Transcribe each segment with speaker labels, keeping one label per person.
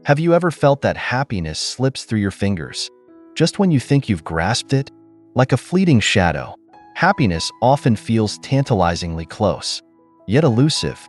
Speaker 1: Have you ever felt that happiness slips through your fingers, just when you think you've grasped it? Like a fleeting shadow, happiness often feels tantalizingly close, yet elusive.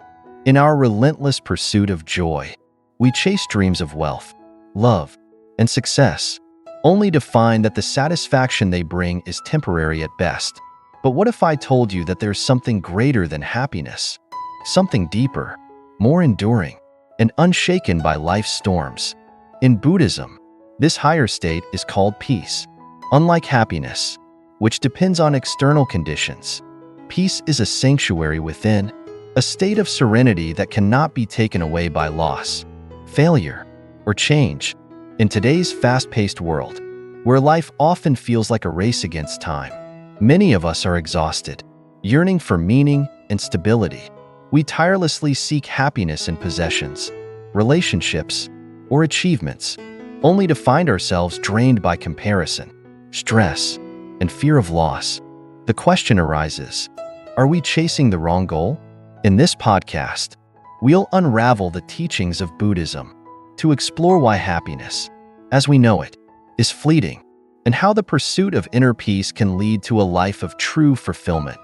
Speaker 1: In our relentless pursuit of joy, we chase dreams of wealth, love, and success, only to find that the satisfaction they bring is temporary at best. But what if I told you that there's something greater than happiness? Something deeper, more enduring, and unshaken by life's storms. In Buddhism, this higher state is called peace. Unlike happiness, which depends on external conditions, peace is a sanctuary within, a state of serenity that cannot be taken away by loss, failure, or change. In today's fast-paced world, where life often feels like a race against time, many of us are exhausted, yearning for meaning and stability. We tirelessly seek happiness in possessions, relationships, or achievements, only to find ourselves drained by comparison, stress, and fear of loss. The question arises, are we chasing the wrong goal? In this podcast, we'll unravel the teachings of Buddhism to explore why happiness, as we know it, is fleeting, and how the pursuit of inner peace can lead to a life of true fulfillment.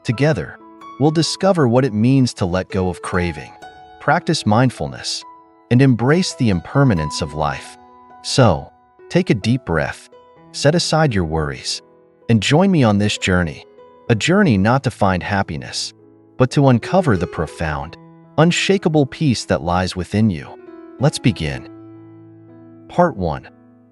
Speaker 1: Together, we'll discover what it means to let go of craving, practice mindfulness, and embrace the impermanence of life. So, take a deep breath, set aside your worries, and join me on this journey, a journey not to find happiness, but to uncover the profound, unshakable peace that lies within you. Let's begin. Part 1.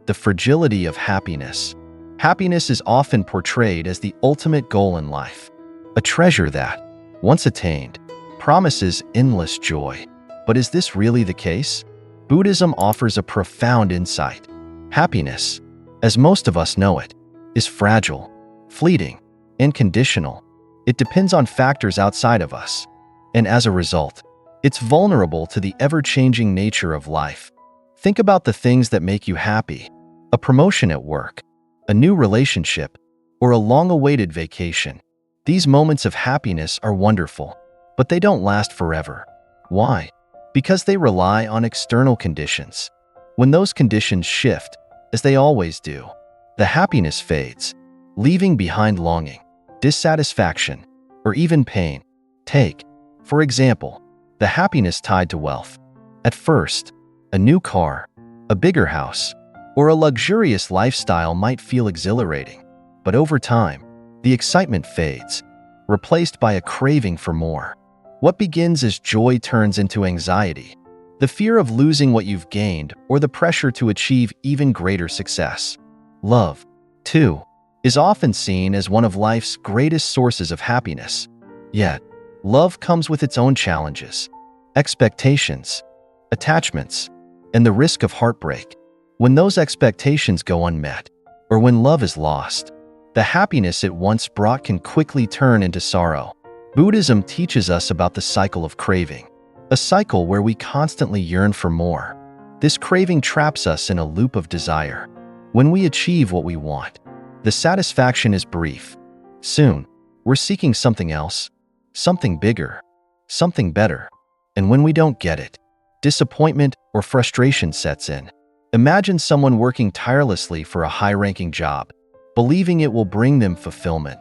Speaker 1: The fragility of happiness. Happiness is often portrayed as the ultimate goal in life, a treasure that, once attained, promises endless joy. But is this really the case? Buddhism offers a profound insight. Happiness, as most of us know it, is fragile, fleeting, and conditional. It depends on factors outside of us, and as a result, it's vulnerable to the ever-changing nature of life. Think about the things that make you happy: a promotion at work, a new relationship, or a long-awaited vacation. These moments of happiness are wonderful, but they don't last forever. Why? Because they rely on external conditions. When those conditions shift, as they always do, the happiness fades, leaving behind longing, dissatisfaction, or even pain. Take, for example, the happiness tied to wealth. At first, a new car, a bigger house, or a luxurious lifestyle might feel exhilarating, but over time, the excitement fades, replaced by a craving for more. What begins as joy turns into anxiety, the fear of losing what you've gained, or the pressure to achieve even greater success. Love, too, is often seen as one of life's greatest sources of happiness. Yet, love comes with its own challenges, expectations, attachments, and the risk of heartbreak. When those expectations go unmet, or when love is lost, the happiness it once brought can quickly turn into sorrow. Buddhism teaches us about the cycle of craving, a cycle where we constantly yearn for more. This craving traps us in a loop of desire. When we achieve what we want, the satisfaction is brief. Soon, we're seeking something else, something bigger, something better. And when we don't get it, disappointment or frustration sets in. Imagine someone working tirelessly for a high-ranking job, believing it will bring them fulfillment.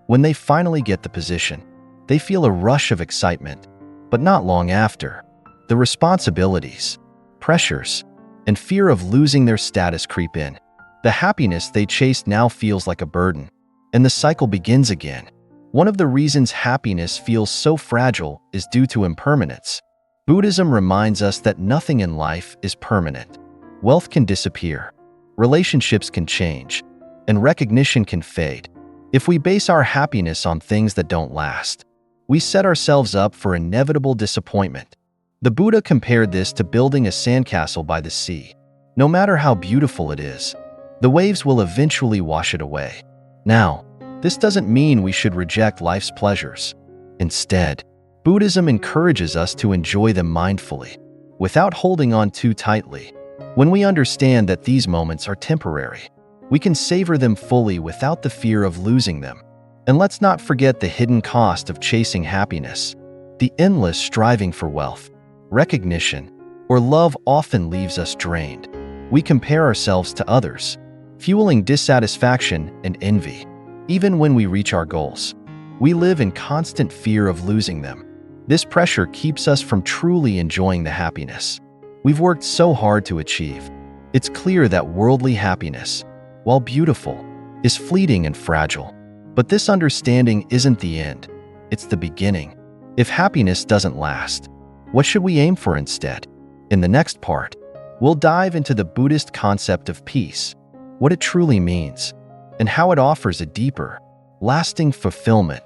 Speaker 1: When they finally get the position, they feel a rush of excitement, but not long after, the responsibilities, pressures, and fear of losing their status creep in. The happiness they chased now feels like a burden, and the cycle begins again. One of the reasons happiness feels so fragile is due to impermanence. Buddhism reminds us that nothing in life is permanent. Wealth can disappear, relationships can change, and recognition can fade. If we base our happiness on things that don't last, we set ourselves up for inevitable disappointment. The Buddha compared this to building a sandcastle by the sea. No matter how beautiful it is, the waves will eventually wash it away. Now, this doesn't mean we should reject life's pleasures. Instead, Buddhism encourages us to enjoy them mindfully, without holding on too tightly. When we understand that these moments are temporary, we can savor them fully without the fear of losing them. And let's not forget the hidden cost of chasing happiness, the endless striving for wealth, recognition, or love often leaves us drained. We compare ourselves to others, fueling dissatisfaction and envy. Even when we reach our goals, we live in constant fear of losing them. This pressure keeps us from truly enjoying the happiness we've worked so hard to achieve. It's clear that worldly happiness, while beautiful, is fleeting and fragile. But this understanding isn't the end, it's the beginning. If happiness doesn't last, what should we aim for instead? In the next part, we'll dive into the Buddhist concept of peace, what it truly means, and how it offers a deeper, lasting fulfillment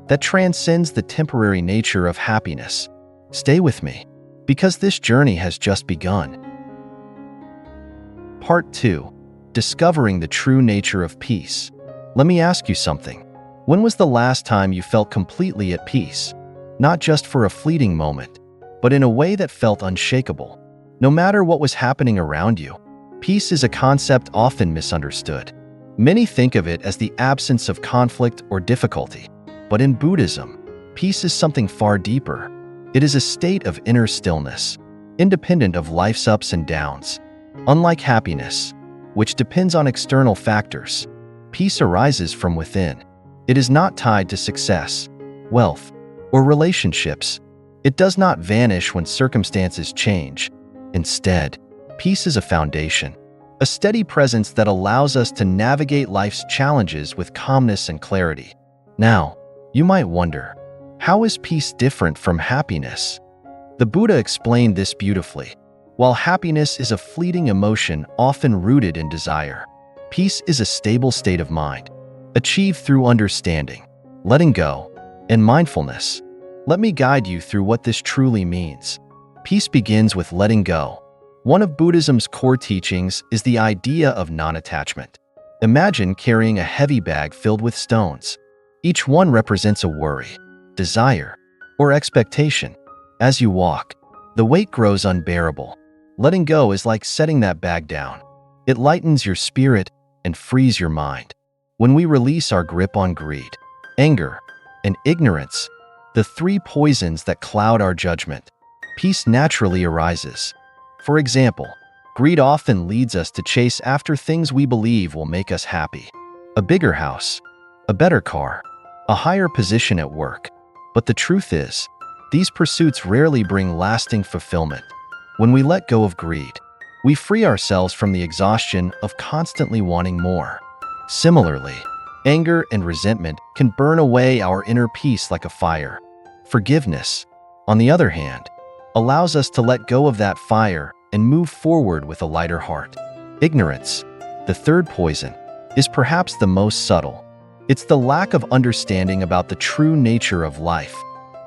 Speaker 1: that transcends the temporary nature of happiness. Stay with me, because this journey has just begun. Part 2. Discovering the true nature of peace. Let me ask you something. When was the last time you felt completely at peace? Not just for a fleeting moment, but in a way that felt unshakable. No matter what was happening around you, peace is a concept often misunderstood. Many think of it as the absence of conflict or difficulty. But in Buddhism, peace is something far deeper. It is a state of inner stillness, independent of life's ups and downs. Unlike happiness, which depends on external factors, peace arises from within. It is not tied to success, wealth, or relationships. It does not vanish when circumstances change. Instead, peace is a foundation, a steady presence that allows us to navigate life's challenges with calmness and clarity. Now, you might wonder, how is peace different from happiness? The Buddha explained this beautifully. While happiness is a fleeting emotion often rooted in desire, peace is a stable state of mind, achieved through understanding, letting go, and mindfulness. Let me guide you through what this truly means. Peace begins with letting go. One of Buddhism's core teachings is the idea of non-attachment. Imagine carrying a heavy bag filled with stones. Each one represents a worry, desire, or expectation. As you walk, the weight grows unbearable. Letting go is like setting that bag down. It lightens your spirit and frees your mind. When we release our grip on greed, anger, and ignorance, the three poisons that cloud our judgment, peace naturally arises. For example, greed often leads us to chase after things we believe will make us happy. A bigger house, a better car, a higher position at work. But the truth is, these pursuits rarely bring lasting fulfillment. When we let go of greed, we free ourselves from the exhaustion of constantly wanting more. Similarly, anger and resentment can burn away our inner peace like a fire. Forgiveness, on the other hand, allows us to let go of that fire and move forward with a lighter heart. Ignorance, the third poison, is perhaps the most subtle. It's the lack of understanding about the true nature of life,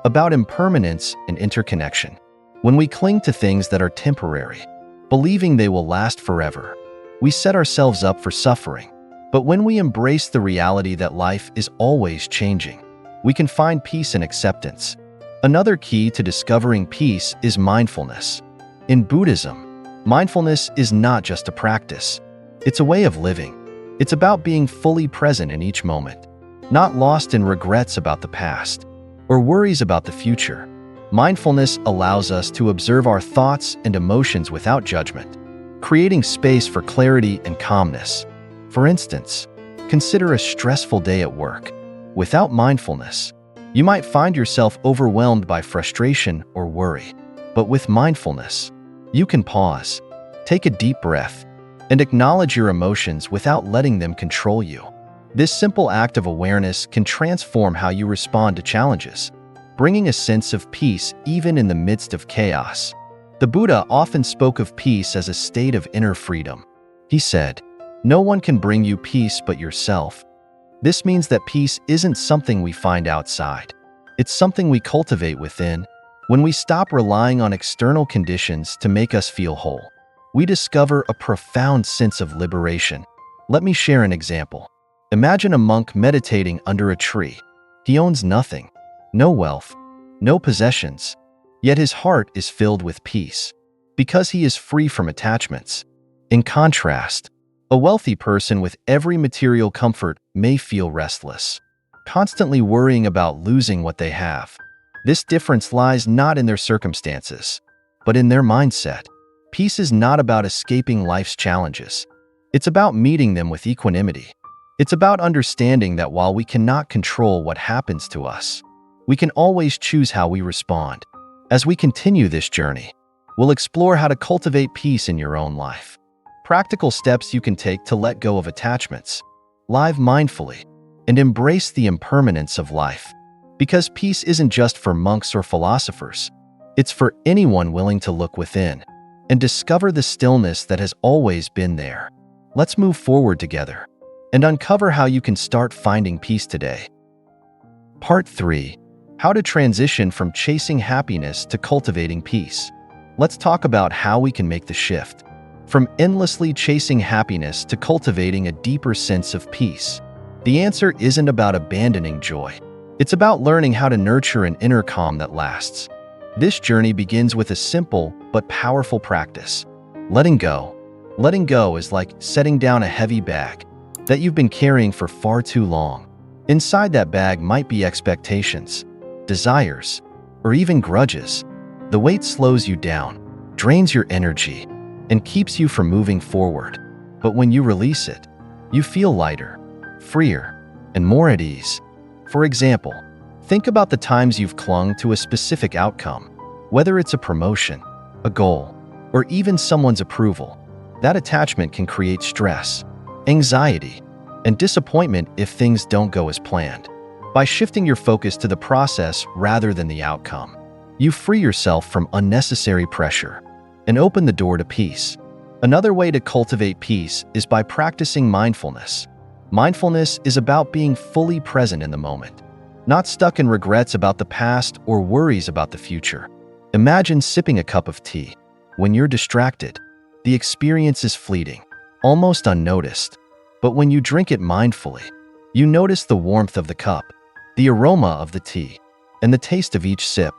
Speaker 1: about impermanence and interconnection. When we cling to things that are temporary, believing they will last forever, we set ourselves up for suffering. But when we embrace the reality that life is always changing, we can find peace and acceptance. Another key to discovering peace is mindfulness. In Buddhism, mindfulness is not just a practice. It's a way of living. It's about being fully present in each moment, not lost in regrets about the past or worries about the future. Mindfulness allows us to observe our thoughts and emotions without judgment, creating space for clarity and calmness. For instance, consider a stressful day at work. Without mindfulness, you might find yourself overwhelmed by frustration or worry. But with mindfulness, you can pause, take a deep breath, and acknowledge your emotions without letting them control you. This simple act of awareness can transform how you respond to challenges, bringing a sense of peace even in the midst of chaos. The Buddha often spoke of peace as a state of inner freedom. He said, "No one can bring you peace but yourself." This means that peace isn't something we find outside. It's something we cultivate within. When we stop relying on external conditions to make us feel whole, we discover a profound sense of liberation. Let me share an example. Imagine a monk meditating under a tree. He owns nothing, no wealth, no possessions, yet his heart is filled with peace, because he is free from attachments. In contrast, a wealthy person with every material comfort may feel restless, constantly worrying about losing what they have. This difference lies not in their circumstances, But in their mindset, peace is not about escaping life's challenges. It's about meeting them with equanimity. It's about understanding that while we cannot control what happens to us, we can always choose how we respond. As we continue this journey, we'll explore how to cultivate peace in your own life. Practical steps you can take to let go of attachments, live mindfully, and embrace the impermanence of life. Because peace isn't just for monks or philosophers. It's for anyone willing to look within and discover the stillness that has always been there. Let's move forward together and uncover how you can start finding peace today. Part 3. How to transition from chasing happiness to cultivating peace. Let's talk about how we can make the shift from endlessly chasing happiness to cultivating a deeper sense of peace. The answer isn't about abandoning joy. It's about learning how to nurture an inner calm that lasts. This journey begins with a simple but powerful practice: letting go. Letting go is like setting down a heavy bag that you've been carrying for far too long. Inside that bag might be expectations, desires, or even grudges. The weight slows you down, drains your energy, and keeps you from moving forward. But when you release it, you feel lighter, freer, and more at ease. For example, think about the times you've clung to a specific outcome, whether it's a promotion, a goal, or even someone's approval. That attachment can create stress, anxiety, and disappointment if things don't go as planned. By shifting your focus to the process rather than the outcome, you free yourself from unnecessary pressure and open the door to peace. Another way to cultivate peace is by practicing mindfulness. Mindfulness is about being fully present in the moment, not stuck in regrets about the past or worries about the future. Imagine sipping a cup of tea. When you're distracted, the experience is fleeting, almost unnoticed. But when you drink it mindfully, you notice the warmth of the cup, the aroma of the tea, and the taste of each sip.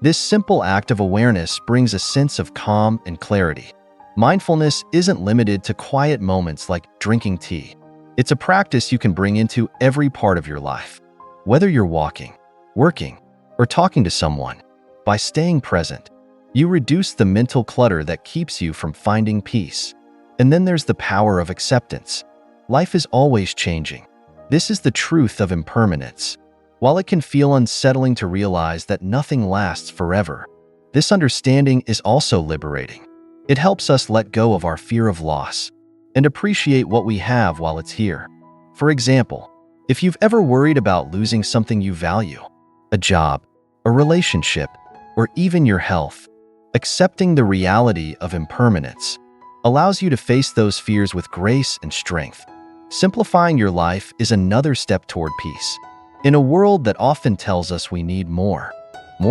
Speaker 1: This simple act of awareness brings a sense of calm and clarity. Mindfulness isn't limited to quiet moments like drinking tea. It's a practice you can bring into every part of your life. Whether you're walking, working, or talking to someone, by staying present, you reduce the mental clutter that keeps you from finding peace. And then there's the power of acceptance. Life is always changing. This is the truth of impermanence. While it can feel unsettling to realize that nothing lasts forever, this understanding is also liberating. It helps us let go of our fear of loss and appreciate what we have while it's here. For example, if you've ever worried about losing something you value, a job, a relationship, or even your health, accepting the reality of impermanence allows you to face those fears with grace and strength. Simplifying your life is another step toward peace. In a world that often tells us we need more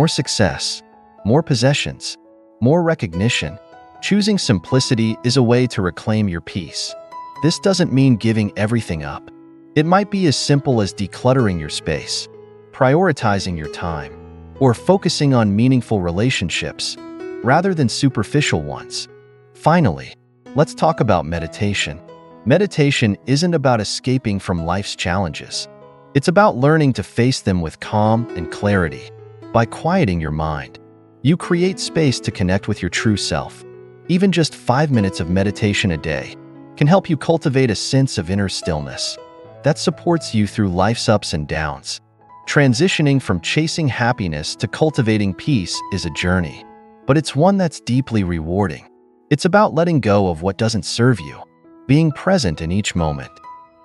Speaker 1: success, more possessions, more recognition, choosing simplicity is a way to reclaim your peace. This doesn't mean giving everything up. It might be as simple as decluttering your space, prioritizing your time, or focusing on meaningful relationships rather than superficial ones. Finally, let's talk about meditation. Meditation isn't about escaping from life's challenges. It's about learning to face them with calm and clarity. By quieting your mind, you create space to connect with your true self. Even just 5 minutes of meditation a day can help you cultivate a sense of inner stillness that supports you through life's ups and downs. Transitioning from chasing happiness to cultivating peace is a journey, but it's one that's deeply rewarding. It's about letting go of what doesn't serve you, being present in each moment,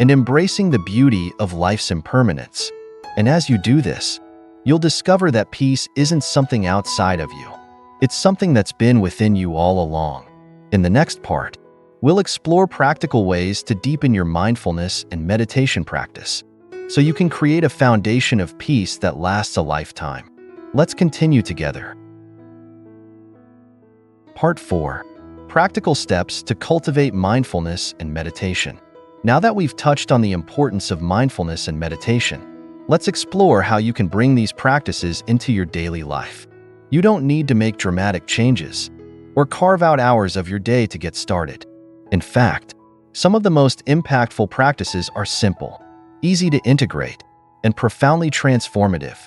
Speaker 1: and embracing the beauty of life's impermanence. And as you do this, you'll discover that peace isn't something outside of you. It's something that's been within you all along. In the next part, we'll explore practical ways to deepen your mindfulness and meditation practice, so you can create a foundation of peace that lasts a lifetime. Let's continue together. Part 4. Practical steps to cultivate mindfulness and meditation. Now that we've touched on the importance of mindfulness and meditation, let's explore how you can bring these practices into your daily life. You don't need to make dramatic changes or carve out hours of your day to get started. In fact, some of the most impactful practices are simple, easy to integrate, and profoundly transformative.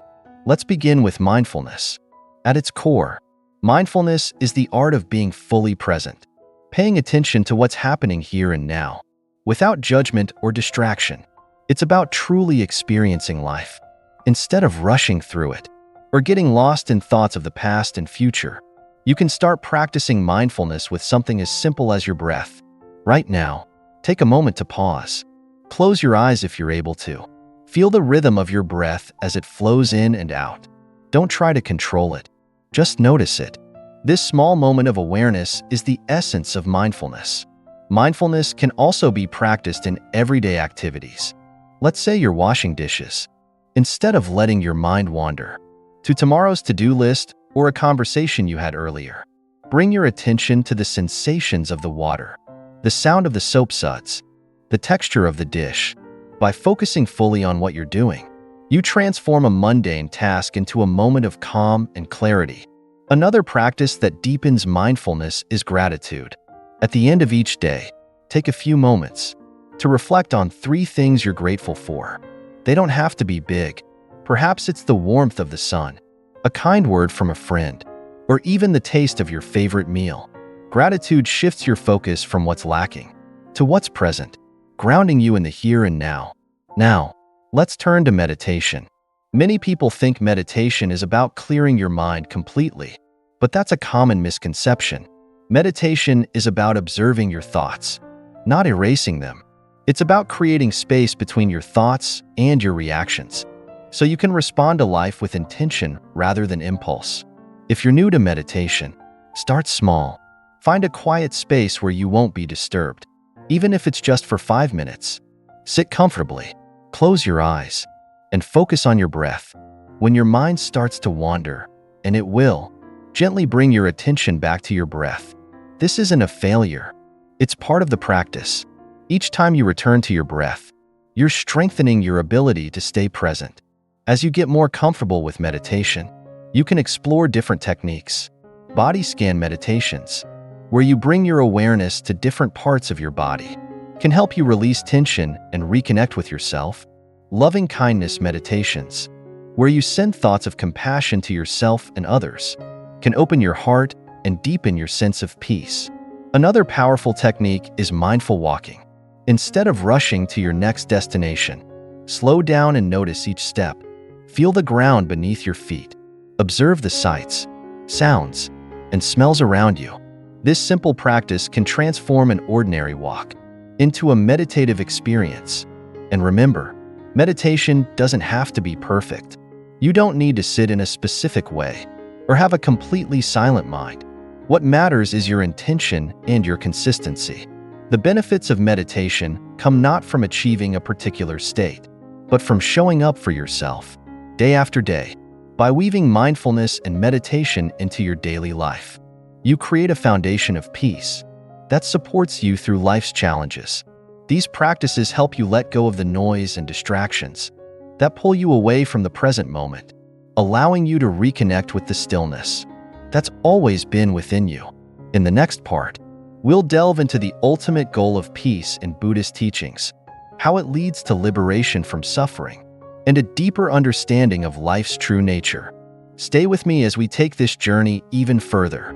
Speaker 1: Let's begin with mindfulness. At its core, Mindfulness is the art of being fully present, paying attention to what's happening here and now, without judgment or distraction. It's about truly experiencing life, instead of rushing through it, or getting lost in thoughts of the past and future. You can start practicing mindfulness with something as simple as your breath. Right now, take a moment to pause. Close your eyes if you're able to. Feel the rhythm of your breath as it flows in and out. Don't try to control it. Just notice it. This small moment of awareness is the essence of mindfulness. Mindfulness can also be practiced in everyday activities. Let's say you're washing dishes. Instead of letting your mind wander to tomorrow's to-do list or a conversation you had earlier, bring your attention to the sensations of the water, the sound of the soap suds, the texture of the dish. By focusing fully on what you're doing, you transform a mundane task into a moment of calm and clarity. Another practice that deepens mindfulness is gratitude. At the end of each day, take a few moments to reflect on 3 things you're grateful for. They don't have to be big. Perhaps it's the warmth of the sun, a kind word from a friend, or even the taste of your favorite meal. Gratitude shifts your focus from what's lacking to what's present, grounding you in the here and now. Now, let's turn to meditation. Many people think meditation is about clearing your mind completely, but that's a common misconception. Meditation is about observing your thoughts, not erasing them. It's about creating space between your thoughts and your reactions, so you can respond to life with intention rather than impulse. If you're new to meditation, start small. Find a quiet space where you won't be disturbed, even if it's just for 5 minutes. Sit comfortably, close your eyes, and focus on your breath. When your mind starts to wander, and it will, gently bring your attention back to your breath. This isn't a failure. It's part of the practice. Each time you return to your breath, you're strengthening your ability to stay present. As you get more comfortable with meditation, you can explore different techniques. Body scan meditations, where you bring your awareness to different parts of your body, can help you release tension and reconnect with yourself. Loving kindness meditations, where you send thoughts of compassion to yourself and others, can open your heart and deepen your sense of peace. Another powerful technique is mindful walking. Instead of rushing to your next destination, slow down and notice each step. Feel the ground beneath your feet. Observe the sights, sounds, and smells around you. This simple practice can transform an ordinary walk into a meditative experience. And remember, meditation doesn't have to be perfect. You don't need to sit in a specific way or have a completely silent mind. What matters is your intention and your consistency. The benefits of meditation come not from achieving a particular state, but from showing up for yourself, day after day. By weaving mindfulness and meditation into your daily life, you create a foundation of peace that supports you through life's challenges. These practices help you let go of the noise and distractions that pull you away from the present moment, allowing you to reconnect with the stillness that's always been within you. In the next part, we'll delve into the ultimate goal of peace in Buddhist teachings, how it leads to liberation from suffering, and a deeper understanding of life's true nature. Stay with me as we take this journey even further.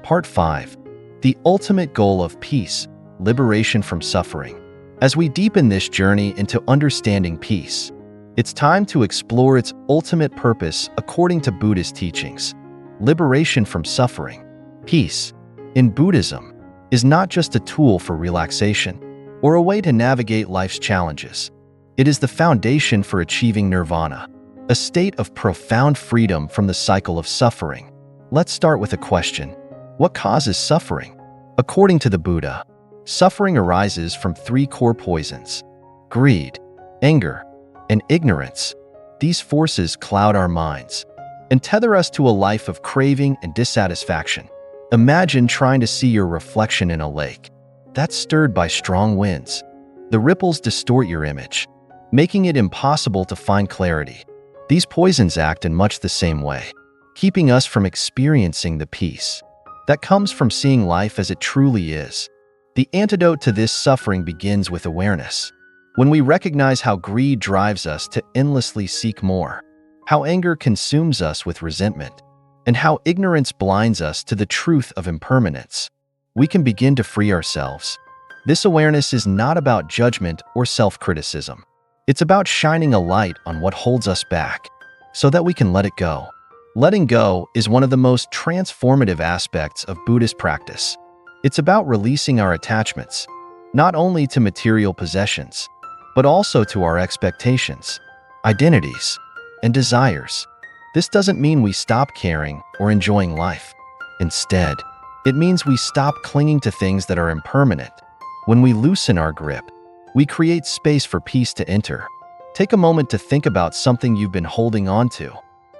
Speaker 1: Part 5. The ultimate goal of peace, liberation from suffering. As we deepen this journey into understanding peace, it's time to explore its ultimate purpose according to Buddhist teachings. Liberation from suffering. Peace, in Buddhism, is not just a tool for relaxation or a way to navigate life's challenges. It is the foundation for achieving nirvana, a state of profound freedom from the cycle of suffering. Let's start with a question. What causes suffering? According to the Buddha, suffering arises from 3 core poisons: greed, anger, and ignorance. These forces cloud our minds and tether us to a life of craving and dissatisfaction. Imagine trying to see your reflection in a lake that's stirred by strong winds. The ripples distort your image, making it impossible to find clarity. These poisons act in much the same way, keeping us from experiencing the peace that comes from seeing life as it truly is. The antidote to this suffering begins with awareness. When we recognize how greed drives us to endlessly seek more, how anger consumes us with resentment, and how ignorance blinds us to the truth of impermanence, we can begin to free ourselves. This awareness is not about judgment or self-criticism. It's about shining a light on what holds us back so that we can let it go. Letting go is one of the most transformative aspects of Buddhist practice. It's about releasing our attachments, not only to material possessions, but also to our expectations, identities, and desires. This doesn't mean we stop caring or enjoying life. Instead, it means we stop clinging to things that are impermanent. When we loosen our grip, we create space for peace to enter. Take a moment to think about something you've been holding on to.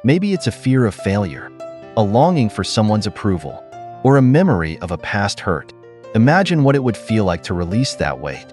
Speaker 1: Maybe it's a fear of failure, a longing for someone's approval, or a memory of a past hurt. Imagine what it would feel like to release that weight,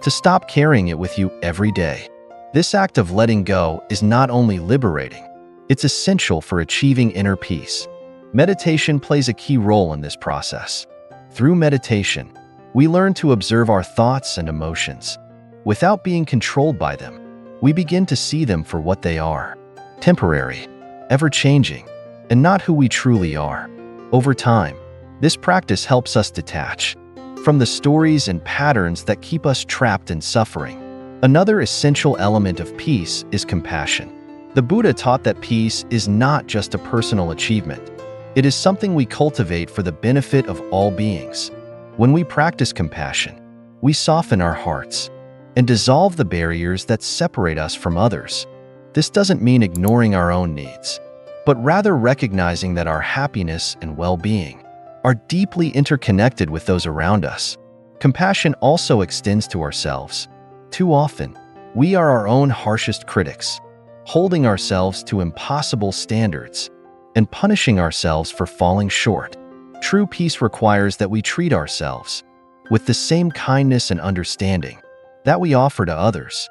Speaker 1: to stop carrying it with you every day. This act of letting go is not only liberating, it's essential for achieving inner peace. Meditation plays a key role in this process. Through meditation, we learn to observe our thoughts and emotions. Without being controlled by them, we begin to see them for what they are: temporary, ever-changing, and not who we truly are. Over time, this practice helps us detach from the stories and patterns that keep us trapped in suffering. Another essential element of peace is compassion. The Buddha taught that peace is not just a personal achievement. It is something we cultivate for the benefit of all beings. When we practice compassion, we soften our hearts and dissolve the barriers that separate us from others. This doesn't mean ignoring our own needs, but rather recognizing that our happiness and well-being are deeply interconnected with those around us. Compassion also extends to ourselves. Too often, we are our own harshest critics, holding ourselves to impossible standards and punishing ourselves for falling short. True peace requires that we treat ourselves with the same kindness and understanding that we offer to others.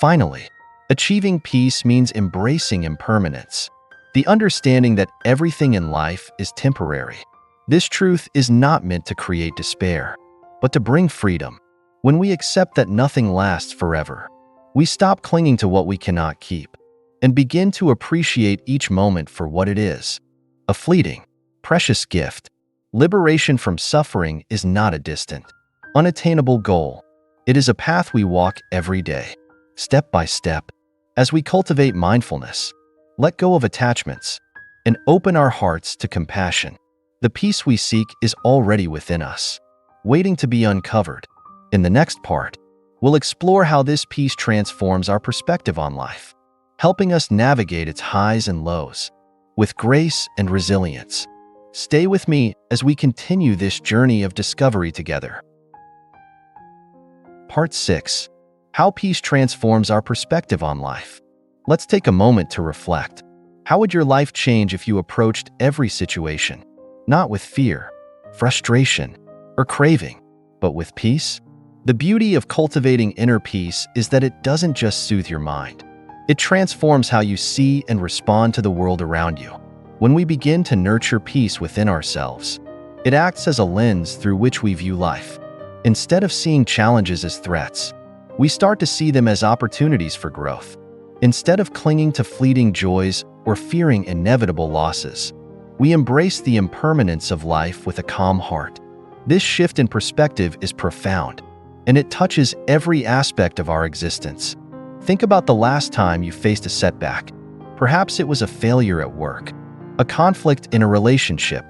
Speaker 1: Finally, achieving peace means embracing impermanence, the understanding that everything in life is temporary. This truth is not meant to create despair, but to bring freedom. When we accept that nothing lasts forever, we stop clinging to what we cannot keep and begin to appreciate each moment for what it is: a fleeting, precious gift. Liberation from suffering is not a distant, unattainable goal. It is a path we walk every day, step by step, as we cultivate mindfulness, let go of attachments, and open our hearts to compassion. The peace we seek is already within us, waiting to be uncovered. In the next part, we'll explore how this peace transforms our perspective on life, helping us navigate its highs and lows with grace and resilience. Stay with me as we continue this journey of discovery together. Part 6. How peace transforms our perspective on life. Let's take a moment to reflect. How would your life change if you approached every situation not with fear, frustration, or craving, but with peace? The beauty of cultivating inner peace is that it doesn't just soothe your mind. It transforms how you see and respond to the world around you. When we begin to nurture peace within ourselves, it acts as a lens through which we view life. Instead of seeing challenges as threats, we start to see them as opportunities for growth. Instead of clinging to fleeting joys or fearing inevitable losses, we embrace the impermanence of life with a calm heart. This shift in perspective is profound, and it touches every aspect of our existence. Think about the last time you faced a setback. Perhaps it was a failure at work, a conflict in a relationship,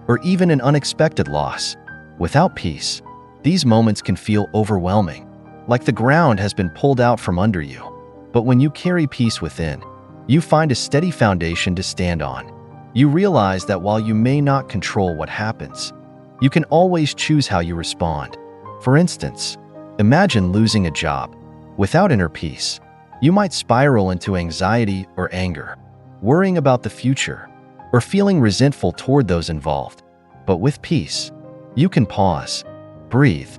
Speaker 1: or even an unexpected loss. Without peace, these moments can feel overwhelming, like the ground has been pulled out from under you. But when you carry peace within, you find a steady foundation to stand on. You realize that while you may not control what happens, you can always choose how you respond. For instance, imagine losing a job. Without inner peace, you might spiral into anxiety or anger, worrying about the future, or feeling resentful toward those involved. But with peace, you can pause, breathe,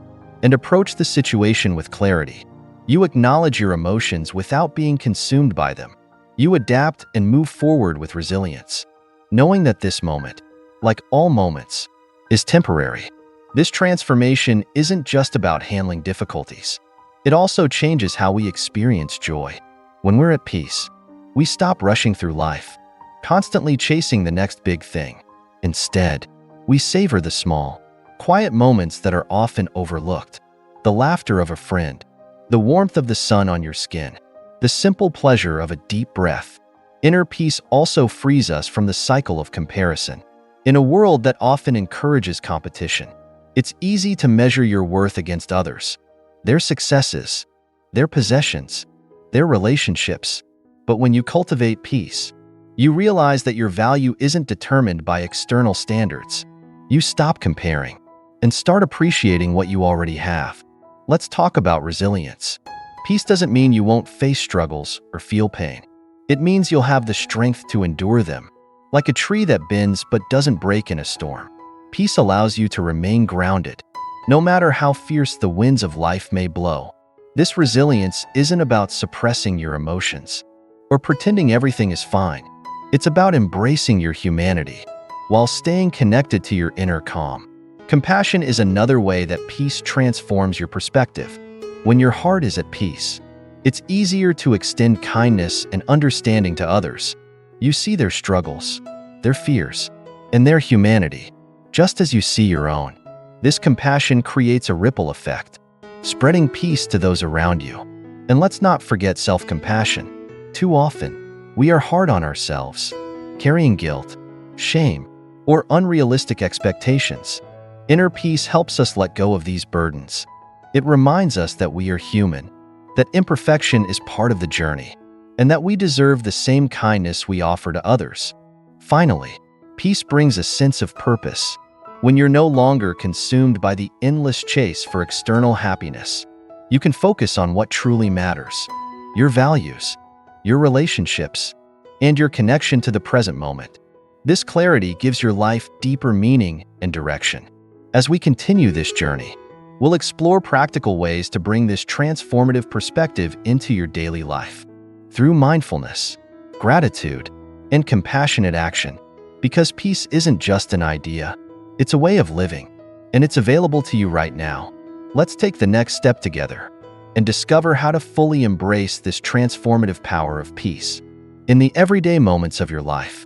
Speaker 1: and approach the situation with clarity. You acknowledge your emotions without being consumed by them. You adapt and move forward with resilience, knowing that this moment, like all moments, is temporary. This transformation isn't just about handling difficulties. It also changes how we experience joy. When we're at peace, We stop rushing through life, constantly chasing the next big thing. Instead, we savor the small, quiet moments that are often overlooked. The laughter of a friend, the warmth of the sun on your skin, the simple pleasure of a deep breath. Inner peace also frees us from the cycle of comparison. In a world that often encourages competition, it's easy to measure your worth against others, their successes, their possessions, their relationships. But when you cultivate peace, you realize that your value isn't determined by external standards. You stop comparing and start appreciating what you already have. Let's talk about resilience. Peace doesn't mean you won't face struggles or feel pain. It means you'll have the strength to endure them. Like a tree that bends but doesn't break in a storm, peace allows you to remain grounded, no matter how fierce the winds of life may blow. This resilience isn't about suppressing your emotions or pretending everything is fine. It's about embracing your humanity while staying connected to your inner calm. Compassion is another way that peace transforms your perspective. When your heart is at peace, it's easier to extend kindness and understanding to others. You see their struggles, their fears, and their humanity, just as you see your own. This compassion creates a ripple effect, spreading peace to those around you. And let's not forget self-compassion. Too often, we are hard on ourselves, carrying guilt, shame, or unrealistic expectations. Inner peace helps us let go of these burdens. It reminds us that we are human, that imperfection is part of the journey, and that we deserve the same kindness we offer to others. Finally, peace brings a sense of purpose. When you're no longer consumed by the endless chase for external happiness, you can focus on what truly matters: your values, your relationships, and your connection to the present moment. This clarity gives your life deeper meaning and direction. As we continue this journey, we'll explore practical ways to bring this transformative perspective into your daily life through mindfulness, gratitude, and compassionate action. Because peace isn't just an idea, it's a way of living, and it's available to you right now. Let's take the next step together and discover how to fully embrace this transformative power of peace in the everyday moments of your life.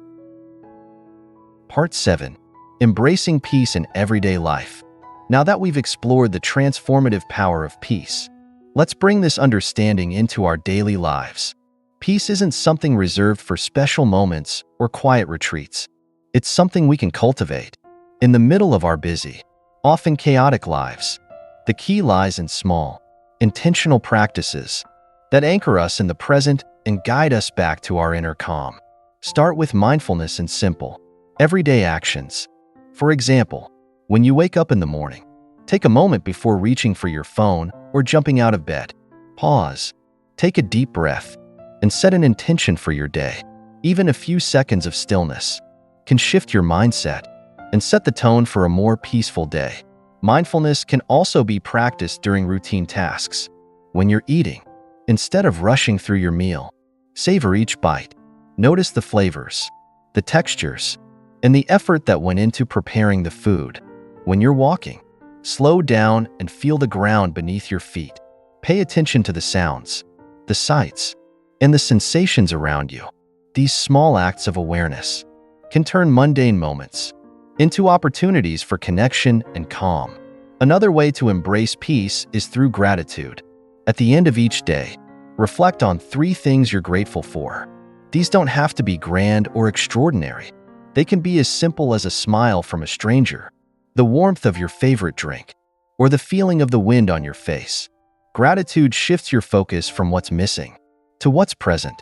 Speaker 1: Part 7. Embracing peace in everyday life. Now that we've explored the transformative power of peace, let's bring this understanding into our daily lives. Peace isn't something reserved for special moments or quiet retreats. It's something we can cultivate in the middle of our busy, often chaotic lives. The key lies in small, intentional practices that anchor us in the present and guide us back to our inner calm. Start with mindfulness and simple, everyday actions. For example, when you wake up in the morning, take a moment before reaching for your phone or jumping out of bed. Pause, take a deep breath, and set an intention for your day. Even a few seconds of stillness can shift your mindset and set the tone for a more peaceful day. Mindfulness can also be practiced during routine tasks. When you're eating, instead of rushing through your meal, savor each bite. Notice the flavors, the textures, and the effort that went into preparing the food. When you're walking, slow down and feel the ground beneath your feet. Pay attention to the sounds, the sights, and the sensations around you. These small acts of awareness can turn mundane moments into opportunities for connection and calm. Another way to embrace peace is through gratitude. At the end of each day, reflect on 3 things you're grateful for. These don't have to be grand or extraordinary. They can be as simple as a smile from a stranger, the warmth of your favorite drink, or the feeling of the wind on your face. Gratitude shifts your focus from what's missing to what's present,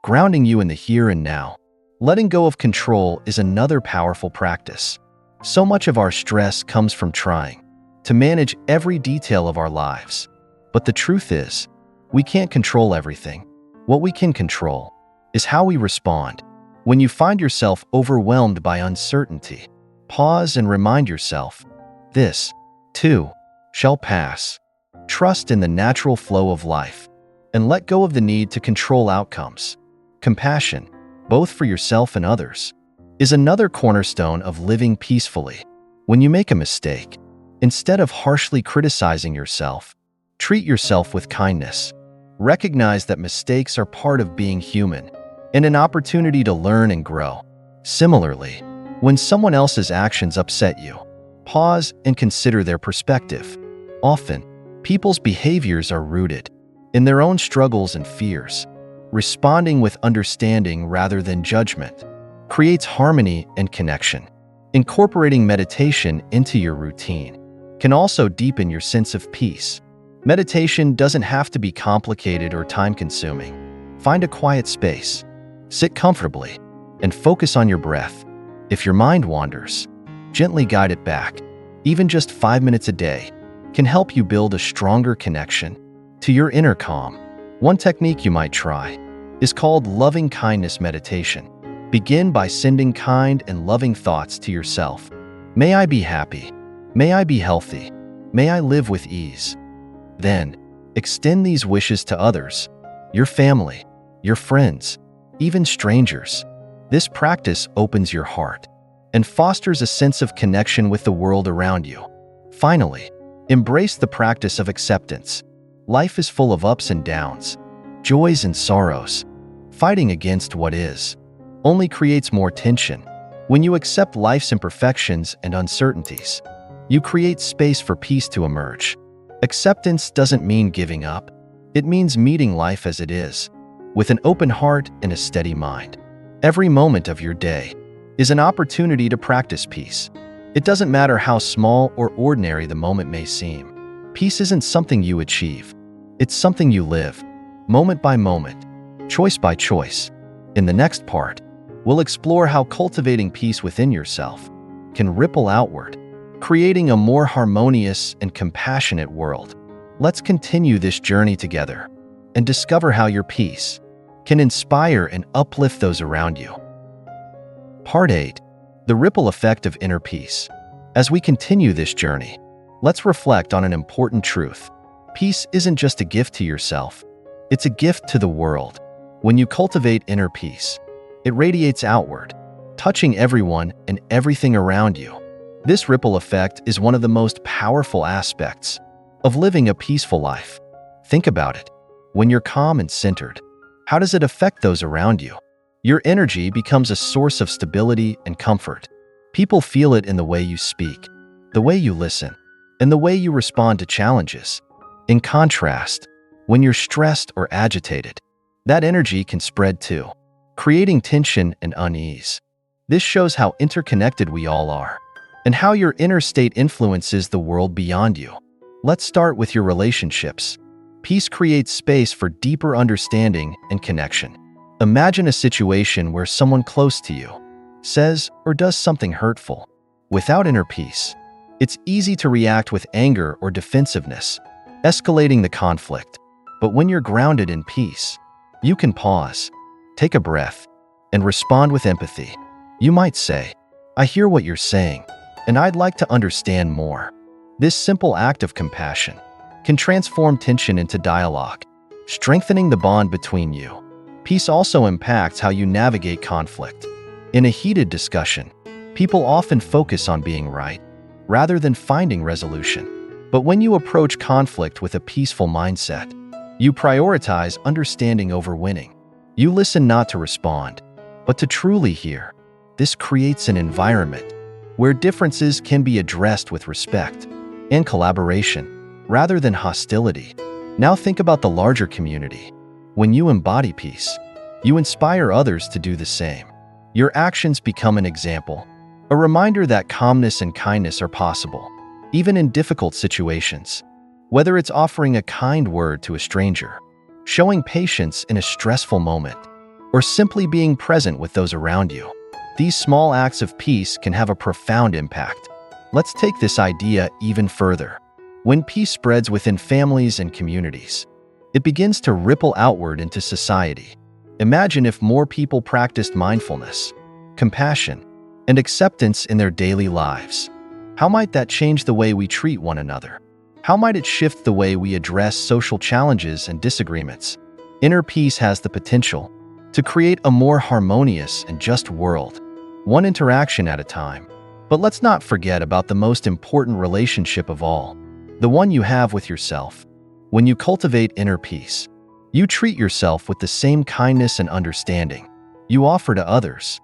Speaker 1: grounding you in the here and now. Letting go of control is another powerful practice. So much of our stress comes from trying to manage every detail of our lives. But the truth is, we can't control everything. What we can control is how we respond. When you find yourself overwhelmed by uncertainty, pause and remind yourself, this, too, shall pass. Trust in the natural flow of life and let go of the need to control outcomes. Compassion, both for yourself and others, is another cornerstone of living peacefully. When you make a mistake, instead of harshly criticizing yourself, treat yourself with kindness. Recognize that mistakes are part of being human, and an opportunity to learn and grow. Similarly, when someone else's actions upset you, pause and consider their perspective. Often, people's behaviors are rooted in their own struggles and fears. Responding with understanding rather than judgment creates harmony and connection. Incorporating meditation into your routine can also deepen your sense of peace. Meditation doesn't have to be complicated or time-consuming. Find a quiet space, sit comfortably, and focus on your breath. If your mind wanders, gently guide it back. Even just 5 minutes a day can help you build a stronger connection to your inner calm. One technique you might try is called loving kindness meditation. Begin by sending kind and loving thoughts to yourself. May I be happy. May I be healthy. May I live with ease. Then, extend these wishes to others, your family, your friends, even strangers. This practice opens your heart and fosters a sense of connection with the world around you. Finally, embrace the practice of acceptance. Life is full of ups and downs, joys and sorrows. Fighting against what is only creates more tension. When you accept life's imperfections and uncertainties, you create space for peace to emerge. Acceptance doesn't mean giving up. It means meeting life as it is, with an open heart and a steady mind. Every moment of your day is an opportunity to practice peace. It doesn't matter how small or ordinary the moment may seem. Peace isn't something you achieve. It's something you live, moment by moment, choice by choice. In the next part, we'll explore how cultivating peace within yourself can ripple outward, creating a more harmonious and compassionate world. Let's continue this journey together and discover how your peace can inspire and uplift those around you. Part 8. The ripple effect of inner peace. As we continue this journey, let's reflect on an important truth. Peace isn't just a gift to yourself, it's a gift to the world. When you cultivate inner peace, it radiates outward, touching everyone and everything around you. This ripple effect is one of the most powerful aspects of living a peaceful life. Think about it. When you're calm and centered, how does it affect those around you? Your energy becomes a source of stability and comfort. People feel it in the way you speak, the way you listen, and the way you respond to challenges. In contrast, when you're stressed or agitated, that energy can spread too, creating tension and unease. This shows how interconnected we all are, and how your inner state influences the world beyond you. Let's start with your relationships. Peace creates space for deeper understanding and connection. Imagine a situation where someone close to you says or does something hurtful. Without inner peace, it's easy to react with anger or defensiveness, escalating the conflict. But when you're grounded in peace, you can pause, take a breath, and respond with empathy. You might say, "I hear what you're saying, and I'd like to understand more." This simple act of compassion can transform tension into dialogue, strengthening the bond between you. Peace also impacts how you navigate conflict. In a heated discussion, people often focus on being right, rather than finding resolution. But when you approach conflict with a peaceful mindset, you prioritize understanding over winning. You listen not to respond, but to truly hear. This creates an environment where differences can be addressed with respect and collaboration, rather than hostility. Now think about the larger community. When you embody peace, you inspire others to do the same. Your actions become an example, a reminder that calmness and kindness are possible, even in difficult situations. Whether it's offering a kind word to a stranger, showing patience in a stressful moment, or simply being present with those around you, these small acts of peace can have a profound impact. Let's take this idea even further. When peace spreads within families and communities, it begins to ripple outward into society. Imagine if more people practiced mindfulness, compassion, and acceptance in their daily lives. How might that change the way we treat one another? How might it shift the way we address social challenges and disagreements? Inner peace has the potential to create a more harmonious and just world, one interaction at a time. But let's not forget about the most important relationship of all, the one you have with yourself. When you cultivate inner peace, you treat yourself with the same kindness and understanding you offer to others.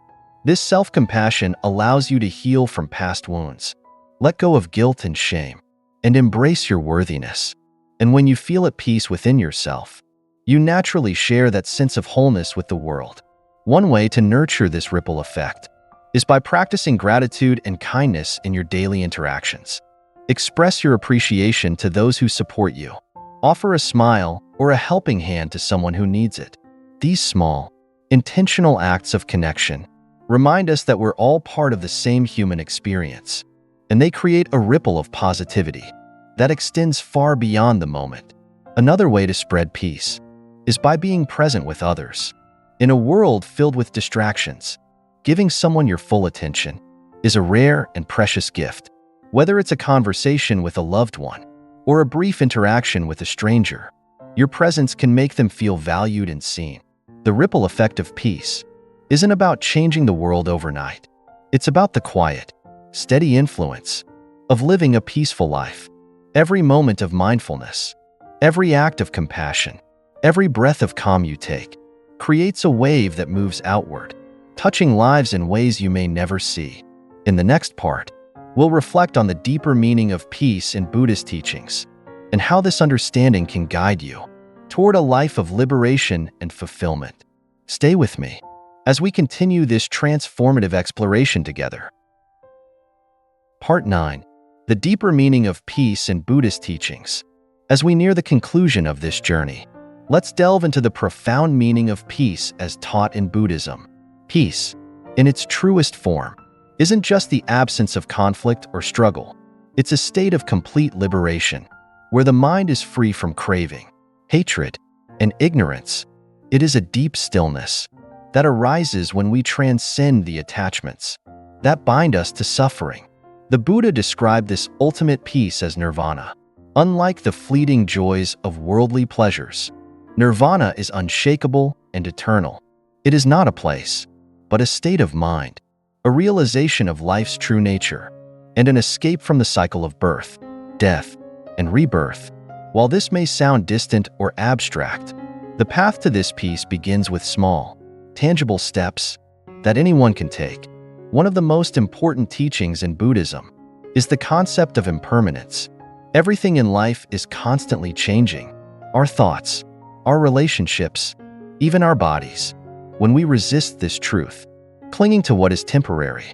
Speaker 1: This self-compassion allows you to heal from past wounds, let go of guilt and shame, and embrace your worthiness. And when you feel at peace within yourself, you naturally share that sense of wholeness with the world. One way to nurture this ripple effect is by practicing gratitude and kindness in your daily interactions. Express your appreciation to those who support you. Offer a smile or a helping hand to someone who needs it. These small, intentional acts of connection remind us that we're all part of the same human experience, and they create a ripple of positivity that extends far beyond the moment. Another way to spread peace is by being present with others. In a world filled with distractions, giving someone your full attention is a rare and precious gift. Whether it's a conversation with a loved one or a brief interaction with a stranger, your presence can make them feel valued and seen. The ripple effect of peace isn't about changing the world overnight. It's about the quiet, steady influence of living a peaceful life. Every moment of mindfulness, every act of compassion, every breath of calm you take creates a wave that moves outward, touching lives in ways you may never see. In the next part, we'll reflect on the deeper meaning of peace in Buddhist teachings and how this understanding can guide you toward a life of liberation and fulfillment. Stay with me as we continue this transformative exploration together. Part 9. The deeper meaning of peace in Buddhist teachings. As we near the conclusion of this journey, let's delve into the profound meaning of peace as taught in Buddhism. Peace, in its truest form, isn't just the absence of conflict or struggle. It's a state of complete liberation, where the mind is free from craving, hatred, and ignorance. It is a deep stillness that arises when we transcend the attachments that bind us to suffering. The Buddha described this ultimate peace as nirvana. Unlike the fleeting joys of worldly pleasures, nirvana is unshakable and eternal. It is not a place, but a state of mind, a realization of life's true nature, and an escape from the cycle of birth, death, and rebirth. While this may sound distant or abstract, the path to this peace begins with small, tangible steps that anyone can take. One of the most important teachings in Buddhism is the concept of impermanence. Everything in life is constantly changing. Our thoughts, our relationships, even our bodies. When we resist this truth, clinging to what is temporary,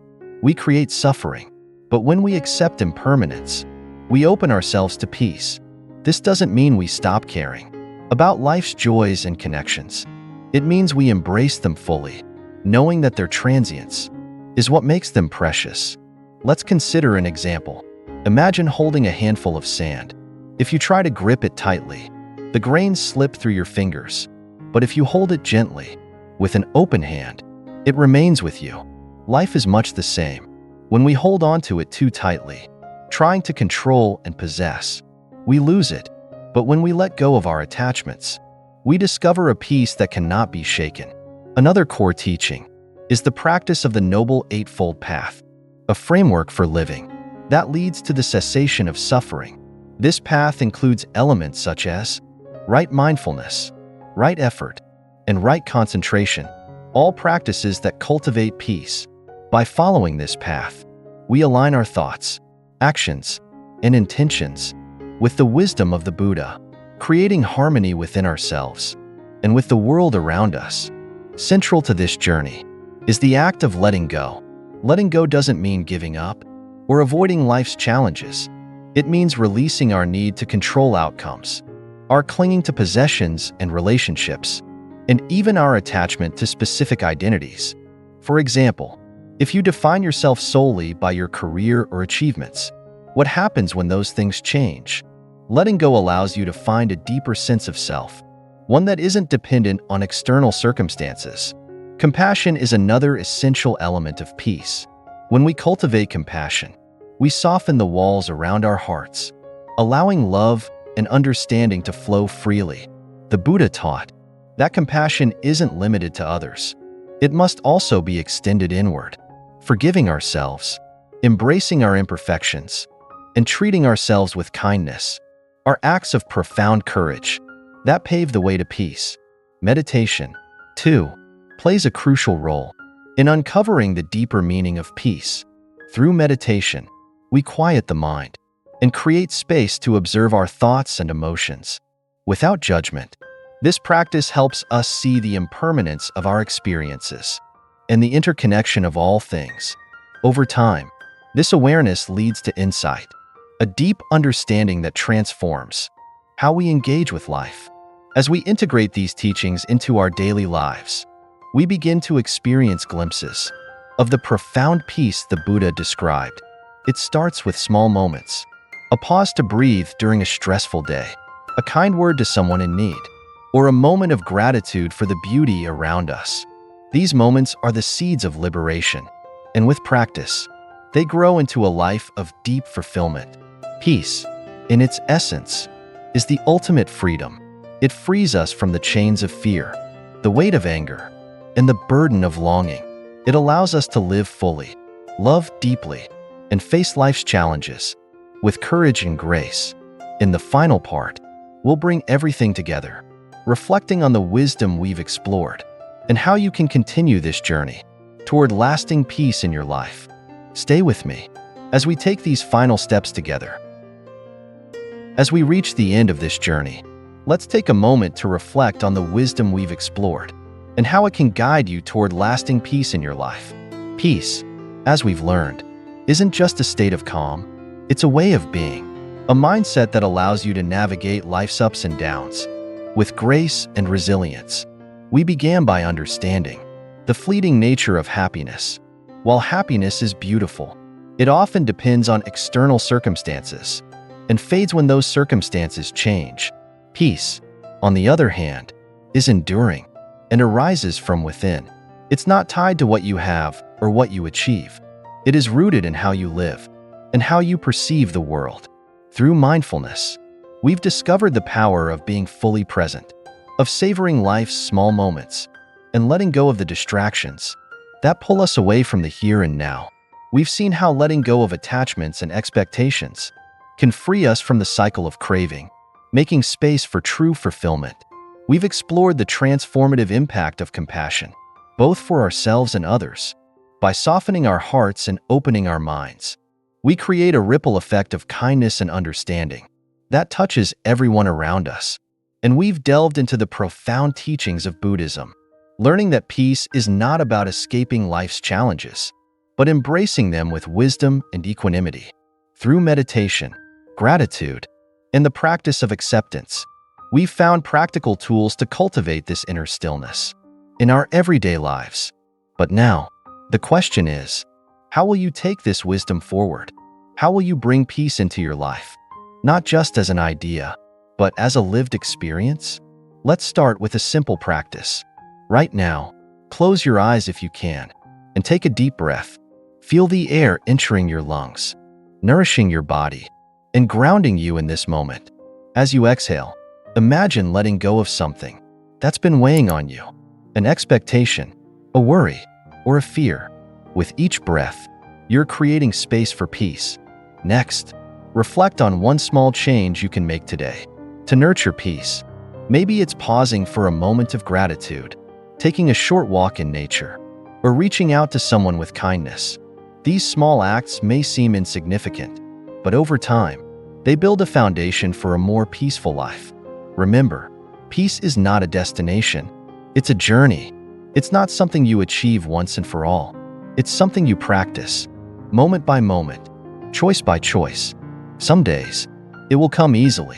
Speaker 1: we create suffering. But when we accept impermanence, we open ourselves to peace. This doesn't mean we stop caring about life's joys and connections. It means we embrace them fully, knowing that their transience is what makes them precious. Let's consider an example. Imagine holding a handful of sand. If you try to grip it tightly, the grains slip through your fingers. But if you hold it gently, with an open hand, it remains with you. Life is much the same. When we hold on to it too tightly, trying to control and possess, we lose it. But when we let go of our attachments, we discover a peace that cannot be shaken. Another core teaching is the practice of the Noble Eightfold Path, a framework for living that leads to the cessation of suffering. This path includes elements such as right mindfulness, right effort, and right concentration, all practices that cultivate peace. By following this path, we align our thoughts, actions, and intentions with the wisdom of the Buddha, creating harmony within ourselves and with the world around us. Central to this journey is the act of letting go. Letting go doesn't mean giving up or avoiding life's challenges. It means releasing our need to control outcomes, our clinging to possessions and relationships, and even our attachment to specific identities. For example, if you define yourself solely by your career or achievements, what happens when those things change? Letting go allows you to find a deeper sense of self, one that isn't dependent on external circumstances. Compassion is another essential element of peace. When we cultivate compassion, we soften the walls around our hearts, allowing love and understanding to flow freely. The Buddha taught that compassion isn't limited to others. It must also be extended inward. Forgiving ourselves, embracing our imperfections, and treating ourselves with kindness are acts of profound courage that pave the way to peace. Meditation. 2. plays a crucial role in uncovering the deeper meaning of peace. Through meditation, we quiet the mind and create space to observe our thoughts and emotions without judgment. This practice helps us see the impermanence of our experiences and the interconnection of all things. Over time, this awareness leads to insight, a deep understanding that transforms how we engage with life. As we integrate these teachings into our daily lives, we begin to experience glimpses of the profound peace the Buddha described. It starts with small moments, a pause to breathe during a stressful day, a kind word to someone in need, or a moment of gratitude for the beauty around us. These moments are the seeds of liberation, and with practice, they grow into a life of deep fulfillment. Peace, in its essence, is the ultimate freedom. It frees us from the chains of fear, the weight of anger, and the burden of longing. It allows us to live fully, love deeply, and face life's challenges with courage and grace. In the final part, we'll bring everything together, reflecting on the wisdom we've explored and how you can continue this journey toward lasting peace in your life. Stay with me as we take these final steps together. As we reach the end of this journey, let's take a moment to reflect on the wisdom we've explored and how it can guide you toward lasting peace in your life. Peace, as we've learned, isn't just a state of calm, it's a way of being, a mindset that allows you to navigate life's ups and downs with grace and resilience. We began by understanding the fleeting nature of happiness. While happiness is beautiful, it often depends on external circumstances and fades when those circumstances change. Peace, on the other hand, is enduring and arises from within. It's not tied to what you have or what you achieve. It is rooted in how you live and how you perceive the world. Through mindfulness, we've discovered the power of being fully present, of savoring life's small moments, and letting go of the distractions that pull us away from the here and now. We've seen how letting go of attachments and expectations can free us from the cycle of craving, making space for true fulfillment. We've explored the transformative impact of compassion, both for ourselves and others. By softening our hearts and opening our minds, we create a ripple effect of kindness and understanding that touches everyone around us. And we've delved into the profound teachings of Buddhism, learning that peace is not about escaping life's challenges, but embracing them with wisdom and equanimity. Through meditation, gratitude, and the practice of acceptance, we've found practical tools to cultivate this inner stillness in our everyday lives. But now, the question is, how will you take this wisdom forward? How will you bring peace into your life? Not just as an idea, but as a lived experience? Let's start with a simple practice. Right now, close your eyes if you can, and take a deep breath. Feel the air entering your lungs, nourishing your body, and grounding you in this moment. As you exhale, imagine letting go of something that's been weighing on you, an expectation, a worry, or a fear. With each breath, you're creating space for peace. Next, reflect on one small change you can make today to nurture peace. Maybe it's pausing for a moment of gratitude, taking a short walk in nature, or reaching out to someone with kindness. These small acts may seem insignificant, but over time, they build a foundation for a more peaceful life. Remember, peace is not a destination. It's a journey. It's not something you achieve once and for all. It's something you practice, moment by moment, choice by choice. Some days, it will come easily.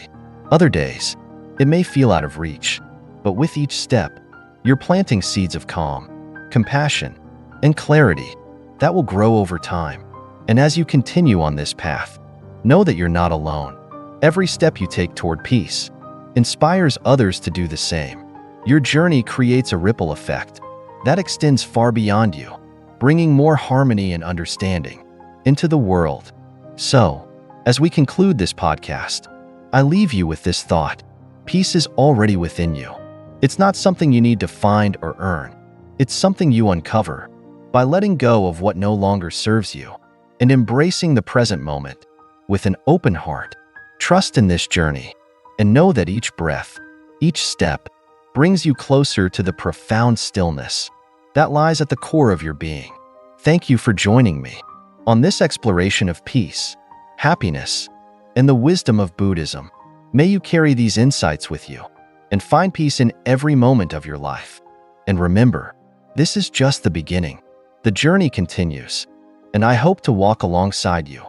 Speaker 1: Other days, it may feel out of reach. But with each step, you're planting seeds of calm, compassion, and clarity that will grow over time. And as you continue on this path, know that you're not alone. Every step you take toward peace inspires others to do the same. Your journey creates a ripple effect that extends far beyond you, bringing more harmony and understanding into the world. So, as we conclude this podcast, I leave you with this thought. Peace is already within you. It's not something you need to find or earn. It's something you uncover by letting go of what no longer serves you and embracing the present moment with an open heart. Trust in this journey and know that each breath, each step, brings you closer to the profound stillness that lies at the core of your being. Thank you for joining me on this exploration of peace, happiness, and the wisdom of Buddhism. May you carry these insights with you and find peace in every moment of your life. And remember, this is just the beginning. The journey continues, and I hope to walk alongside you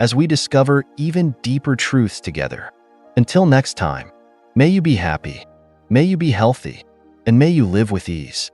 Speaker 1: as we discover even deeper truths together. Until next time, may you be happy, may you be healthy, and may you live with ease.